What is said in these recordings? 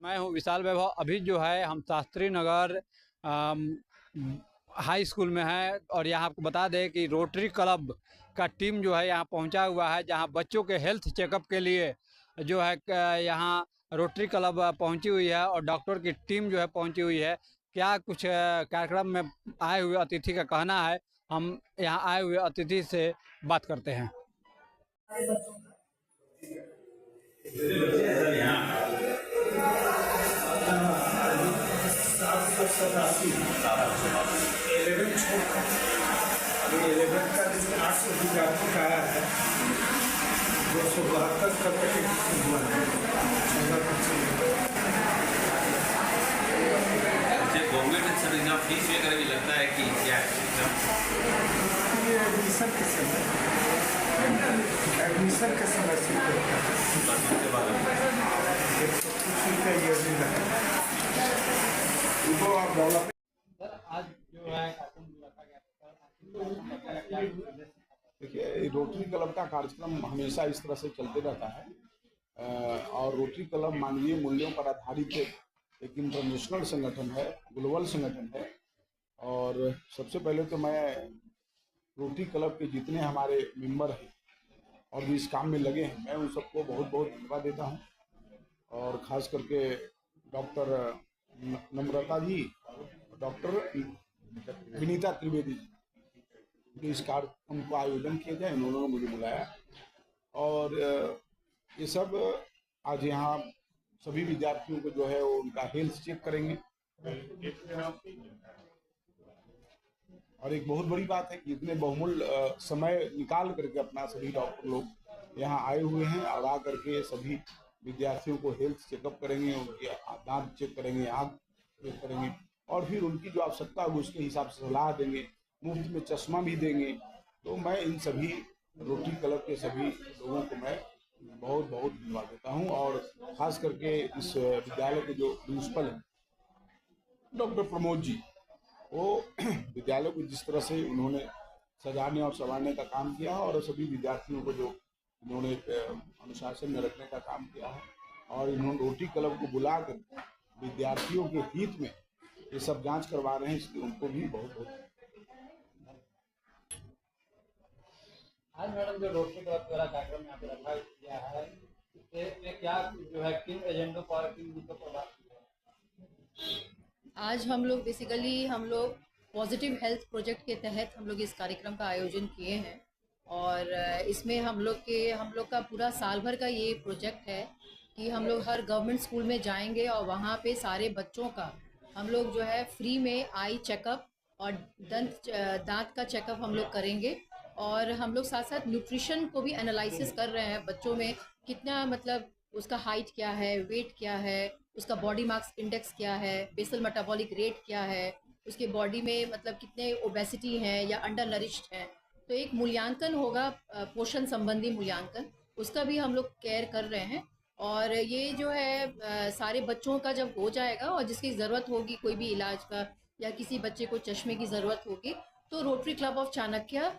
मैं हूँ विशाल वैभव। अभी जो है हम शास्त्री नगर हाई स्कूल में है और यहाँ आपको बता दें कि रोटरी क्लब का टीम जो है यहाँ पहुँचा हुआ है, जहाँ बच्चों के हेल्थ चेकअप के लिए जो है यहाँ रोटरी क्लब पहुँची हुई है और डॉक्टर की टीम जो है पहुँची हुई है। क्या कुछ कार्यक्रम में आए हुए अतिथि का कहना है, हम यहाँ आए हुए अतिथि से बात करते हैं। मुझे गवर्नमेंट सब एग्जाम फीस वगैरह भी लगता है कि क्या है एग्जाम? ये एडमिशन के समय के बाद आज जो है देखिए, रोटरी क्लब का कार्यक्रम हमेशा इस तरह से चलते रहता है और रोटरी क्लब मानवीय मूल्यों पर आधारित एक इंटरनेशनल संगठन है, ग्लोबल संगठन है। और सबसे पहले तो मैं रोटरी क्लब के जितने हमारे मेंबर हैं और भी इस काम में लगे हैं, मैं उन सबको बहुत बहुत धन्यवाद देता हूं। और ख़ास करके डॉक्टर नम्रता जी, डॉक्टर विनीता त्रिवेदी जी, इस कार्यक्रम को आयोजन किया जाए, उन्होंने मुझे बुलाया। और ये सब आज यहाँ सभी विद्यार्थियों को जो है वो उनका हेल्थ चेक करेंगे। और एक बहुत बड़ी बात है कि इतने बहुमूल्य समय निकाल करके अपना सभी डॉक्टर लोग यहाँ आए हुए हैं और आ करके सभी विद्यार्थियों को हेल्थ चेकअप करेंगे, उनके दांत चेक करेंगे, आँख चेक करेंगे और फिर उनकी जो आवश्यकता होगी उसके हिसाब से सलाह देंगे, मुफ्त में चश्मा भी देंगे। तो मैं इन सभी रोटरी क्लब के सभी लोगों को मैं बहुत बहुत धन्यवाद देता हूं। और ख़ास करके इस विद्यालय के जो प्रिंसिपल हैं डॉक्टर प्रमोद जी, वो विद्यालय को जिस तरह से उन्होंने सजाने और संवारने का काम किया और सभी विद्यार्थियों को जो उन्होंने अनुशासन में रखने का काम किया है और इन्होंने रोटरी क्लब को बुलाकर विद्यार्थियों के हित में ये सब जांच करवा रहे हैं, इसलिए उनको भी बहुत बहुत। आज मैडम जो रोटरी क्लब द्वारा कार्यक्रम यहाँ पे रखा गया है, इसमें क्या जो है किन एजेंडों पर किन मुद्दों पर बात की है? आज हम लोग पॉजिटिव हेल्थ प्रोजेक्ट के तहत हम लोग इस कार्यक्रम का आयोजन किए हैं और इसमें हम लोग का पूरा साल भर का ये प्रोजेक्ट है कि हम लोग हर गवर्नमेंट स्कूल में जाएंगे और वहाँ पे सारे बच्चों का हम लोग जो है फ्री में आई चेकअप और दांत का चेकअप हम लोग करेंगे। और हम लोग साथ साथ न्यूट्रिशन को भी एनालिसिस कर रहे हैं, बच्चों में कितना मतलब उसका हाइट क्या है, वेट क्या है, उसका बॉडी मास इंडेक्स क्या है, बेसल मेटाबॉलिक रेट क्या है, उसके बॉडी में मतलब कितने ओबेसिटी हैं या अंडर नरिश्ड हैं। तो एक मूल्यांकन होगा, पोषण संबंधी मूल्यांकन, उसका भी हम लोग केयर कर रहे हैं। और ये जो है सारे बच्चों का जब हो जाएगा और जिसकी ज़रूरत होगी कोई भी इलाज का या किसी बच्चे को चश्मे की ज़रूरत होगी तो रोटरी क्लब ऑफ चाणक्य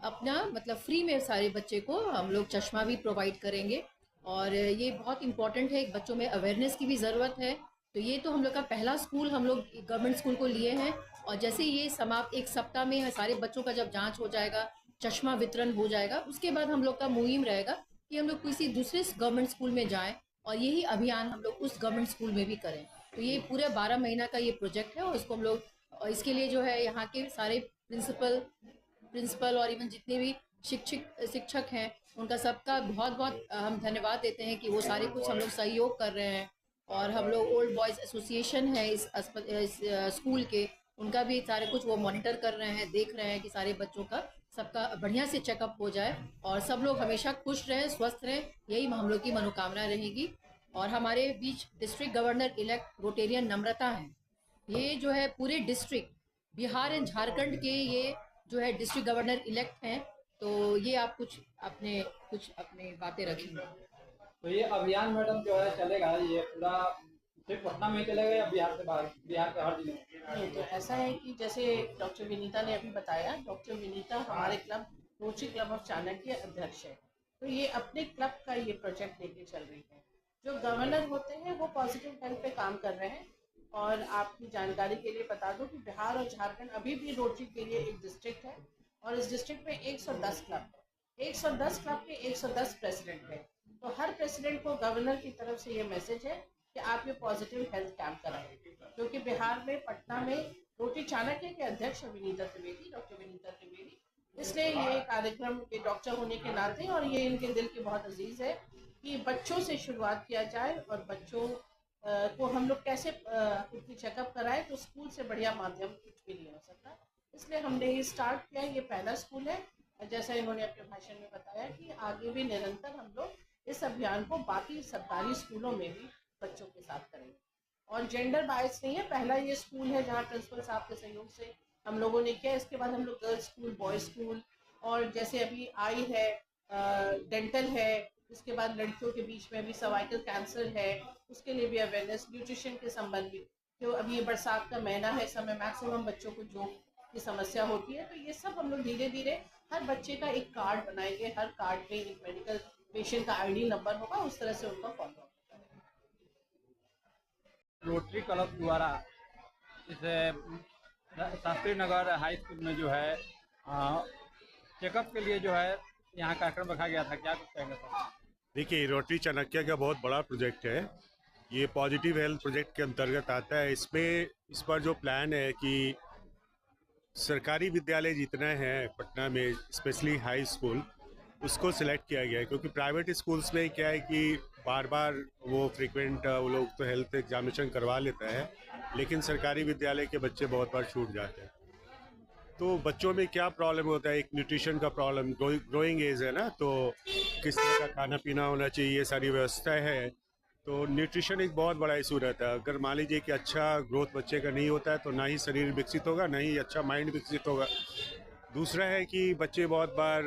अपना मतलब फ्री में सारे बच्चे को हम लोग चश्मा भी प्रोवाइड करेंगे। और ये बहुत इम्पॉर्टेंट है, बच्चों में अवेयरनेस की भी ज़रूरत है। तो ये तो हम लोग का पहला स्कूल हम लोग गवर्नमेंट स्कूल को लिए हैं और जैसे ये समाप्त एक सप्ताह में सारे बच्चों का जब जांच हो जाएगा, चश्मा वितरण हो जाएगा, उसके बाद हम लोग का मुहिम रहेगा कि हम लोग किसी दूसरे गवर्नमेंट स्कूल में जाएं और यही अभियान हम लोग उस गवर्नमेंट स्कूल में भी करें। तो ये पूरे 12 महीना का ये प्रोजेक्ट है और इसको हम लोग, और इसके लिए जो है यहाँ के सारे प्रिंसिपल और इवन जितने भी शिक्षक हैं उनका सबका बहुत बहुत हम धन्यवाद देते हैं कि वो सारे कुछ हम लोग सहयोग कर रहे हैं। और हम लोग ओल्ड बॉयज़ एसोसिएशन है इस स्कूल के, उनका भी सारे कुछ वो मॉनिटर कर रहे हैं, देख रहे हैं कि सारे बच्चों का सबका बढ़िया से चेकअप हो जाए और सब लोग हमेशा खुश रहें, स्वस्थ रहें, यही हम लोग की मनोकामना रहेगी। और हमारे बीच डिस्ट्रिक्ट गवर्नर इलेक्ट रोटेरियन नम्रता हैं, ये जो है पूरे डिस्ट्रिक्ट बिहार एंड झारखंड के ये जो है डिस्ट्रिक्ट गवर्नर इलेक्ट हैं। तो ये आप कुछ अपने बातें रखेंगे। तो ये अभियान मैडम जो है चलेगा, ये पूरा सिर्फ पटना में चलेगा या बिहार से बाहर, बिहार के हर जिले में? नहीं, तो ऐसा है कि जैसे डॉक्टर विनीता ने अभी बताया, डॉक्टर विनीता हमारे club rotary club of Chanakya अध्यक्ष है, तो ये अपने क्लब का ये प्रोजेक्ट लेके चल रही है। जो गवर्नर होते हैं वो पॉजिटिव हेल्थ पे काम कर रहे हैं। और आपकी जानकारी के लिए बता दूं कि बिहार और झारखंड अभी भी रोटरी के लिए एक डिस्ट्रिक्ट है और इस डिस्ट्रिक्ट में 110 क्लब है। 110 क्लब के 110 प्रेसिडेंट है। तो हर प्रेसिडेंट को गवर्नर की तरफ से ये मैसेज है कि आप ये पॉजिटिव हेल्थ कैंप कराएं, क्योंकि बिहार में पटना में रोटरी चाणक्य के अध्यक्ष विनीता त्रिवेदी, डॉक्टर विनीता त्रिवेदी, इसलिए ये कार्यक्रम के डॉक्टर होने के नाते और ये इनके दिल के बहुत अजीज है कि बच्चों से शुरुआत किया जाए और बच्चों को हम लोग कैसे उनकी चेकअप कराएं, तो स्कूल से बढ़िया माध्यम कुछ भी नहीं हो सकता। इसलिए हमने ये स्टार्ट किया, ये पहला स्कूल है। जैसा इन्होंने अपने भाषण में बताया कि आगे भी निरंतर हम लोग इस अभियान को बाकी सरकारी स्कूलों में भी बच्चों के साथ करेंगे। और जेंडर बायस नहीं है, पहला ये स्कूल है जहाँ प्रिंसिपल साहब के सहयोग से हम लोगों ने किया। इसके बाद हम लोग गर्ल्स स्कूल, बॉयज स्कूल और जैसे अभी आई है डेंटल है, इसके बाद लड़कियों के बीच में अभी सर्वाइकल कैंसर है, उसके लिए भी अवेयरनेस, न्यूट्रिशन के संबंध में, जो अभी ये बरसात का महीना है, इस समय मैक्सिमम बच्चों को जो की समस्या होती है, तो ये सब हम लोग धीरे धीरे हर बच्चे का एक कार्ड बनाएंगे, हर कार्ड पे एक मेडिकल पेशेंट का आईडी नंबर होगा, उस तरह से उनका फॉलो अप करेंगे। रोटरी क्लब द्वारा इस शास्त्री नगर हाई स्कूल में जो है चेकअप के लिए जो है यहाँ कार्यक्रम रखा गया था, क्या कुछ कहेंगे सर? देखिए, रोटरी चाणक्य का बहुत बड़ा प्रोजेक्ट है। ये पॉजिटिव हेल्थ प्रोजेक्ट के अंतर्गत आता है। इस पर जो प्लान है कि सरकारी विद्यालय जितने हैं पटना में, स्पेशली हाई स्कूल, उसको सिलेक्ट किया गया है, क्योंकि प्राइवेट स्कूल्स में क्या है कि बार बार वो फ्रीक्वेंट वो लोग तो हेल्थ एग्जामिनेशन करवा लेता है, लेकिन सरकारी विद्यालय के बच्चे बहुत बार छूट जाते हैं। तो बच्चों में क्या प्रॉब्लम होता है, एक न्यूट्रिशन का प्रॉब्लम, ग्रोइंग एज है ना, तो किस तरह का खाना पीना होना चाहिए, ये सारी व्यवस्था है। तो न्यूट्रिशन एक बहुत बड़ा इशू रहता है। अगर मान लीजिए कि अच्छा ग्रोथ बच्चे का नहीं होता है तो ना ही शरीर विकसित होगा, ना ही अच्छा माइंड विकसित होगा। दूसरा है कि बच्चे बहुत बार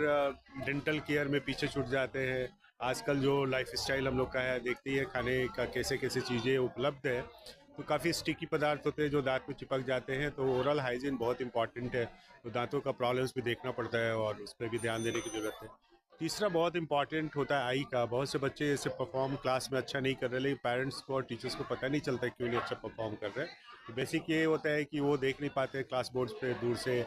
डेंटल केयर में पीछे छूट जाते हैं। आजकल जो लाइफ स्टाइल हम लोग का है, देखती है खाने का कैसे कैसे चीज़ें उपलब्ध है, तो काफ़ी स्टिकी पदार्थ होते हैं जो दांत में चिपक जाते हैं। तो ओरल हाइजीन बहुत इंपॉर्टेंट है, तो दांतों का प्रॉब्लम्स भी देखना पड़ता है और उस पर भी ध्यान देने की ज़रूरत है। तीसरा बहुत इंपॉर्टेंट होता है आई का। बहुत से बच्चे जैसे परफॉर्म क्लास में अच्छा नहीं कर रहे, लेकिन पेरेंट्स को और टीचर्स को पता नहीं चलता क्यों नहीं अच्छा परफॉर्म कर रहे हैं। तो बेसिक ये होता है कि वो देख नहीं पाते क्लास बोर्ड्स पे दूर से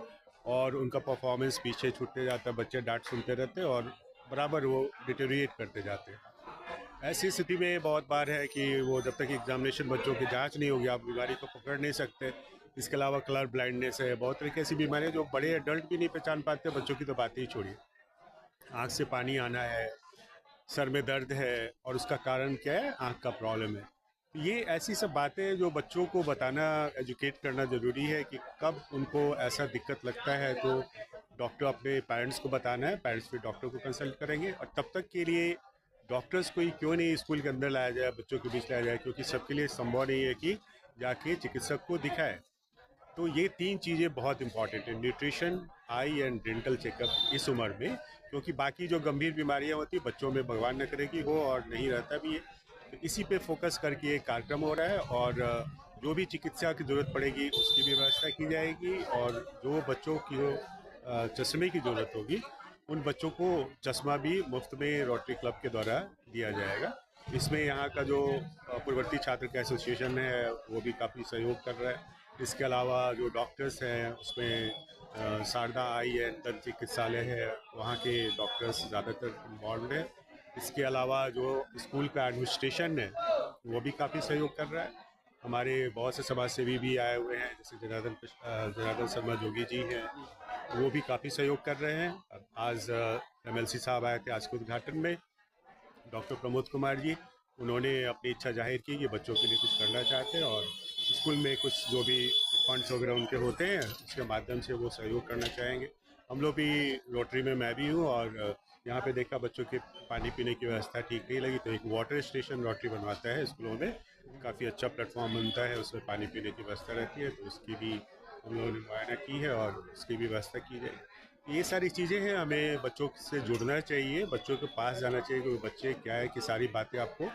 और उनका परफॉर्मेंस पीछे छूटते जाता है, बच्चे डांट सुनते रहते हैं और बराबर वो डिटेरिएट करते जाते हैं। ऐसी स्थिति में बहुत बार है कि वो जब तक एग्जामिनेशन बच्चों की जांच नहीं होगी, आप बीमारी को पकड़ नहीं सकते। इसके अलावा कलर ब्लाइंडनेस है, बहुत तरह की ऐसी बीमारियाँ जो बड़े एडल्ट भी नहीं पहचान पाते, बच्चों की तो बात ही छोड़िए। आँख से पानी आना है, सर में दर्द है, और उसका कारण क्या है, आँख का प्रॉब्लम है। ये ऐसी सब बातें जो बच्चों को बताना, एजुकेट करना ज़रूरी है कि कब उनको ऐसा दिक्कत लगता है तो डॉक्टर अपने पेरेंट्स को बताना है, पेरेंट्स फिर डॉक्टर को कंसल्ट करेंगे। और तब तक के लिए डॉक्टर्स को ही क्यों नहीं स्कूल के अंदर लाया जाए, बच्चों के बीच लाया जाए, क्योंकि सबके लिए संभव नहीं है कि जाके चिकित्सक को दिखाए। तो ये तीन चीज़ें बहुत इंपॉर्टेंट है, nutrition, I and dental checkup इस उम्र में, क्योंकि बाकी जो गंभीर बीमारियां होती है बच्चों में भगवान न करे कि हो, और नहीं रहता भी है। तो इसी पे फोकस करके एक कार्यक्रम हो रहा है और जो भी चिकित्सा की ज़रूरत पड़ेगी उसकी भी व्यवस्था की जाएगी, और जो बच्चों की चश्मे की ज़रूरत होगी उन बच्चों को चश्मा भी मुफ्त में रोटरी क्लब के द्वारा दिया जाएगा। इसमें यहाँ का जो पूर्ववर्ती छात्र का एसोसिएशन है वो भी काफ़ी सहयोग कर रहा है। इसके अलावा जो डॉक्टर्स हैं उसमें शारदा आई एंड दंत चिकित्सालय है, वहाँ के डॉक्टर्स ज़्यादातर इन्वॉल्व हैं। इसके अलावा जो स्कूल का एडमिनिस्ट्रेशन है वो भी काफ़ी सहयोग कर रहा है। हमारे बहुत से समाज सेवी भी आए हुए हैं, जैसे जनार्दन शर्मा जोगी जी हैं, वो भी काफ़ी सहयोग कर रहे हैं। आज MLC साहब आए थे आज के उद्घाटन में, डॉक्टर प्रमोद कुमार जी, उन्होंने अपनी इच्छा जाहिर की कि बच्चों के लिए कुछ करना चाहते हैं और स्कूल में कुछ जो भी फंड्स वगैरह उनके होते हैं उसके माध्यम से वो सहयोग करना चाहेंगे। हम लोग भी रोटरी में, मैं भी हूँ, और यहाँ पे देखा बच्चों के पानी पीने की व्यवस्था ठीक नहीं लगी तो एक वाटर स्टेशन रोटरी बनवाता है स्कूलों में, काफ़ी अच्छा प्लेटफॉर्म बनता है, उसमें पानी पीने की व्यवस्था रहती है, तो उसकी भी हम लोगों ने मुआयना की है और उसकी भी व्यवस्था की जाए। ये सारी चीज़ें हैं, हमें बच्चों से जुड़ना चाहिए, बच्चों के पास जाना चाहिए, क्योंकि बच्चे क्या है कि सारी बातें आपको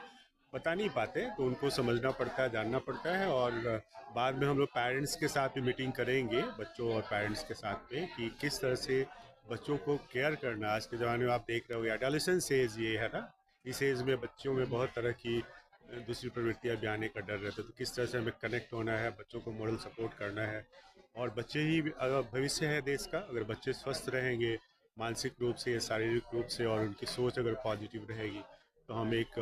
बता नहीं पाते, तो उनको समझना पड़ता है, जानना पड़ता है। और बाद में हम लोग पेरेंट्स के साथ भी मीटिंग करेंगे, बच्चों और पेरेंट्स के साथ में, कि किस तरह से बच्चों को केयर करना। आज के ज़माने में आप देख रहे हो एडोलेसेंस एज ये है ना, इस एज में बच्चों में बहुत तरह की दूसरी प्रवृत्तियां भी आने का डर रहता है। तो किस तरह से हमें कनेक्ट होना है, बच्चों को मॉरल सपोर्ट करना है, और बच्चे ही अगर भविष्य है देश का। अगर बच्चे स्वस्थ रहेंगे मानसिक रूप से या शारीरिक रूप से, और उनकी सोच अगर पॉजिटिव रहेगी, तो हम एक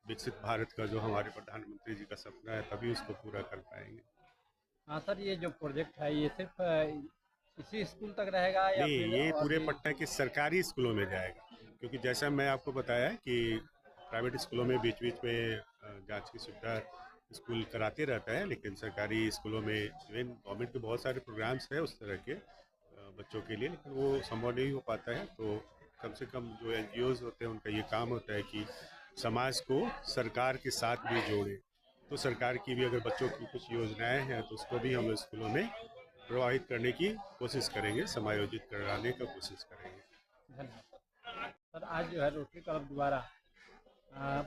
विकसित भारत का जो हमारे प्रधानमंत्री जी का सपना है, तभी उसको पूरा कर पाएंगे। हाँ सर, ये जो प्रोजेक्ट है ये सिर्फ इसी स्कूल तक रहेगा या नहीं, फिर ये और पूरे भी? पटना के सरकारी स्कूलों में जाएगा, क्योंकि जैसा मैं आपको बताया कि प्राइवेट स्कूलों में बीच बीच में जांच की सुविधा स्कूल कराते रहता है, लेकिन सरकारी स्कूलों में इवन गवर्नमेंट के बहुत सारे प्रोग्राम्स हैं उस तरह के बच्चों के लिए, लेकिन वो संभव नहीं हो पाता है। तो कम से कम जो NGOs होते हैं उनका ये काम होता है कि समाज को सरकार के साथ भी जोड़े। तो सरकार की भी अगर बच्चों की कुछ योजनाएं हैं तो उसको भी हम स्कूलों में प्रवाहित करने की कोशिश करेंगे, समायोजित कराने का कोशिश करेंगे। धन्यवाद सर। आज जो है रोटरी क्लब द्वारा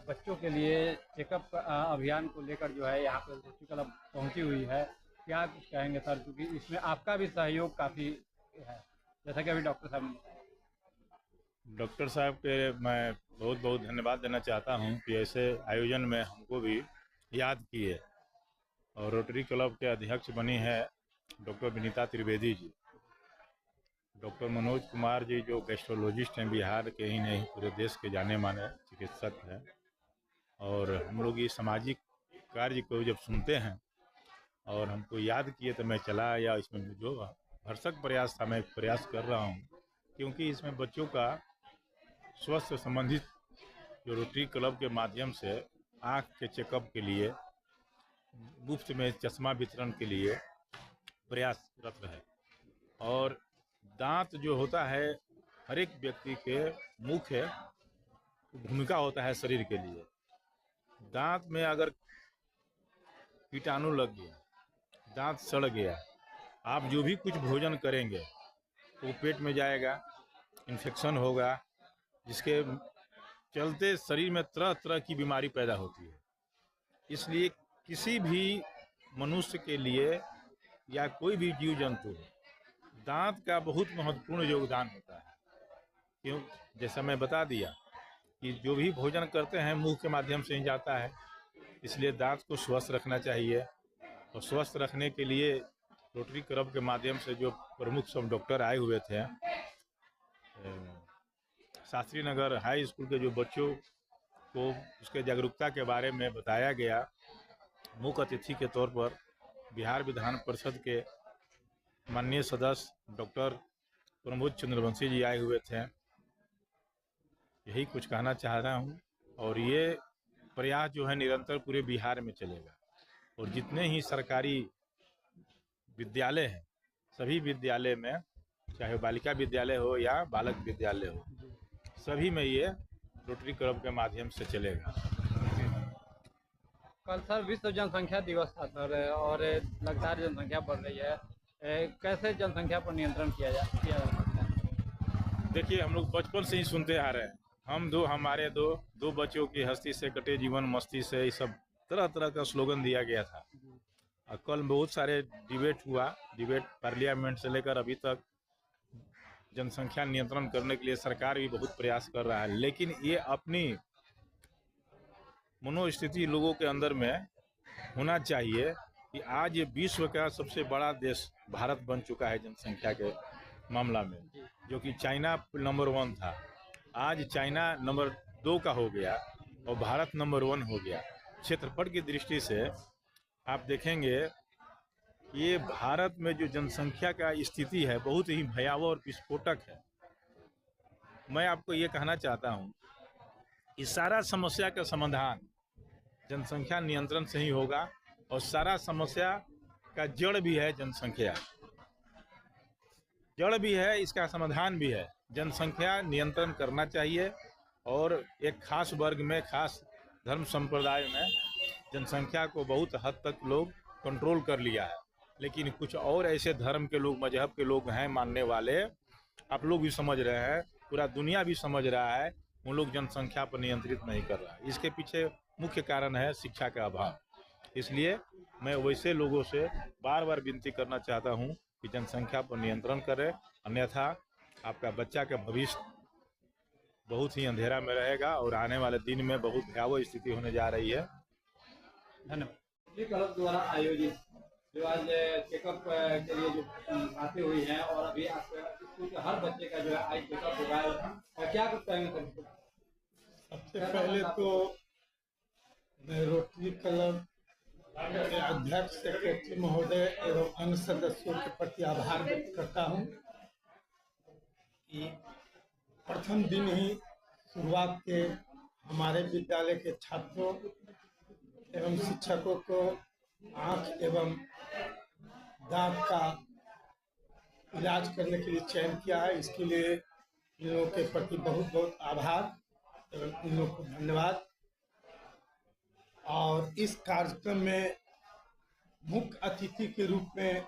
बच्चों के लिए चेकअप अभियान को लेकर जो है यहाँ पर रोटरी क्लब पहुँची हुई है। क्या कुछ कहेंगे सर, क्योंकि इसमें आपका भी सहयोग काफ़ी है, जैसा कि अभी डॉक्टर साहब ने बताया। डॉक्टर साहब के मैं बहुत बहुत धन्यवाद देना चाहता हूं कि ऐसे आयोजन में हमको भी याद किए, और रोटरी क्लब के अध्यक्ष बनी है डॉक्टर विनीता त्रिवेदी जी। डॉक्टर मनोज कुमार जी जो गैस्ट्रोलॉजिस्ट हैं, बिहार के ही नहीं पूरे देश के जाने माने चिकित्सक हैं। और हम लोग ये सामाजिक कार्य को जब सुनते हैं और हमको याद किए तो मैं चला आया। इसमें जो भरसक प्रयास था, मैं प्रयास कर रहा हूँ, क्योंकि इसमें बच्चों का स्वास्थ्य संबंधित जो रोटरी क्लब के माध्यम से आँख के चेकअप के लिए, मुफ्त में चश्मा वितरण के लिए प्रयासरत है। और दांत जो होता है हर एक व्यक्ति के मुख्य भूमिका होता है शरीर के लिए। दांत में अगर कीटाणु लग गया, दांत सड़ गया, आप जो भी कुछ भोजन करेंगे तो पेट में जाएगा, इन्फेक्शन होगा, जिसके चलते शरीर में तरह तरह की बीमारी पैदा होती है। इसलिए किसी भी मनुष्य के लिए या कोई भी जीव जंतु, दांत का बहुत महत्वपूर्ण योगदान होता है। क्यों? जैसा मैं बता दिया कि जो भी भोजन करते हैं मुंह के माध्यम से ही जाता है, इसलिए दांत को स्वस्थ रखना चाहिए। और स्वस्थ रखने के लिए रोटरी क्लब के माध्यम से जो प्रमुख सब डॉक्टर आए हुए थे, शास्त्री नगर हाई स्कूल के जो बच्चों को उसके जागरूकता के बारे में बताया गया। मुख्य अतिथि के तौर पर बिहार विधान परिषद के माननीय सदस्य डॉक्टर प्रमोद चंद्रवंशी जी आए हुए थे। यही कुछ कहना चाह रहा हूँ। और ये प्रयास जो है निरंतर पूरे बिहार में चलेगा, और जितने ही सरकारी विद्यालय हैं, सभी विद्यालय में, चाहे बालिका विद्यालय हो या बालक विद्यालय हो, सभी में ये रोटरी क्लब के माध्यम से चलेगा। कल सर विश्व जनसंख्या दिवस था सर, और लगातार जनसंख्या बढ़ रही है। कैसे जनसंख्या पर नियंत्रण किया जा सकता है? देखिए, हम लोग बचपन से ही सुनते आ रहे हैं, हमारे दो बच्चों की हस्ती से कटे जीवन मस्ती से, ये सब तरह तरह का स्लोगन दिया गया था। और कल बहुत सारे डिबेट हुआ, डिबेट पार्लियामेंट से लेकर अभी तक। जनसंख्या नियंत्रण करने के लिए सरकार भी बहुत प्रयास कर रहा है, लेकिन ये अपनी मनोस्थिति लोगों के अंदर में होना चाहिए कि आज ये विश्व का सबसे बड़ा देश भारत बन चुका है जनसंख्या के मामला में, जो कि चाइना नंबर 1 था। आज चाइना नंबर 2 का हो गया और भारत नंबर 1 हो गया। क्षेत्रफल की दृष्टि से आप देखेंगे ये भारत में जो जनसंख्या का स्थिति है बहुत ही भयावह और विस्फोटक है। मैं आपको ये कहना चाहता हूँ, इस सारा समस्या का समाधान जनसंख्या नियंत्रण से ही होगा, और सारा समस्या का जड़ भी है जनसंख्या। जड़ भी है, इसका समाधान भी है। जनसंख्या नियंत्रण करना चाहिए, और एक खास वर्ग में, खास धर्म संप्रदाय में जनसंख्या को बहुत हद तक लोग कंट्रोल कर लिया है। लेकिन कुछ और ऐसे धर्म के लोग, मजहब के लोग हैं मानने वाले, आप लोग भी समझ रहे हैं, पूरा दुनिया भी समझ रहा है, उन लोग जनसंख्या पर नियंत्रित नहीं कर रहा है। इसके पीछे मुख्य कारण है शिक्षा का अभाव। इसलिए मैं वैसे लोगों से बार बार विनती करना चाहता हूं कि जनसंख्या पर नियंत्रण करें, अन्यथा आपका बच्चा का भविष्य बहुत ही अंधेरा में रहेगा और आने वाले दिन में बहुत भयावह स्थिति होने जा रही है। धन्यवाद। ये क्लब द्वारा आयोजित जो आज चेकअप के लिए जो आते हुई हैं और अभी स्कूल के हर बच्चे का जो है आई चेकअप होगा है, क्या कुछ कहेंगे सर? सबसे पहले तो मैं रोटरी क्लब के अध्यक्ष, सेक्रेटरी महोदय एवं अन्य सदस्यों के प्रति आभार व्यक्त करता हूं कि प्रथम दिन ही शुरुआत के हमारे विद्यालय के छात्रों एवं शिक्षकों को आँख एवं दांत का इलाज करने के लिए चयन किया है। इसके लिए इन लोगों के प्रति बहुत बहुत आभार एवं इन लोगों को धन्यवाद। और इस कार्यक्रम में मुख्य अतिथि के रूप में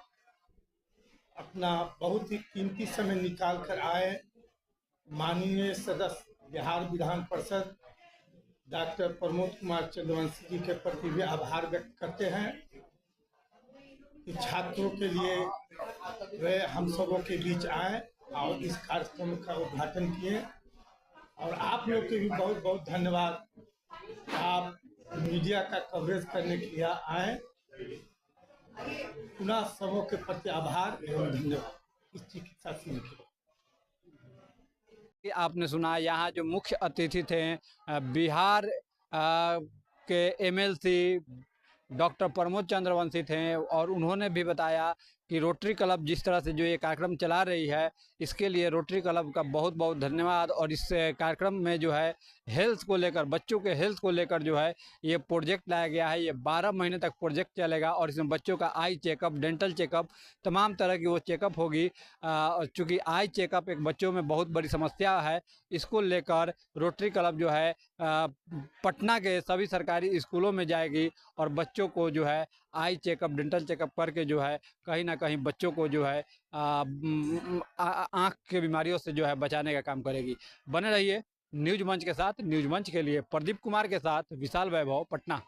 अपना बहुत ही कीमती समय निकाल कर आए माननीय सदस्य बिहार विधान परिषद डॉक्टर प्रमोद कुमार चंद्रवंशी जी के प्रति भी आभार व्यक्त करते हैं कि छात्रों के लिए वे हम सबों के बीच आए और इस कार्यक्रम का उद्घाटन किए। और आप लोग के भी बहुत बहुत धन्यवाद, आप मीडिया का कवरेज करने के लिए आए। पुनः सबों के प्रति आभार एवं धन्यवाद इस चिकित्सा शिविर के लिए। आपने सुना यहाँ जो मुख्य अतिथि थे बिहार के एमएलसी डॉक्टर प्रमोद चंद्रवंशी थे और उन्होंने भी बताया कि रोटरी क्लब जिस तरह से जो ये कार्यक्रम चला रही है इसके लिए रोटरी क्लब का बहुत बहुत धन्यवाद। और इस कार्यक्रम में जो है हेल्थ को लेकर, बच्चों के हेल्थ को लेकर जो है ये प्रोजेक्ट लाया गया है। ये 12 महीने तक प्रोजेक्ट चलेगा और इसमें बच्चों का आई चेकअप, डेंटल चेकअप, तमाम तरह की वो चेकअप होगी। चूँकि आई चेकअप एक बच्चों में बहुत बड़ी समस्या है, इसको लेकर रोटरी क्लब जो है पटना के सभी सरकारी स्कूलों में जाएगी और बच्चों को जो है आई चेकअप, डेंटल चेकअप करके जो है कहीं ना कहीं बच्चों को जो है आँख के बीमारियों से जो है बचाने का काम करेगी। बने रहिए न्यूज मंच के साथ। न्यूज मंच के लिए प्रदीप कुमार के साथ विशाल वैभव, पटना।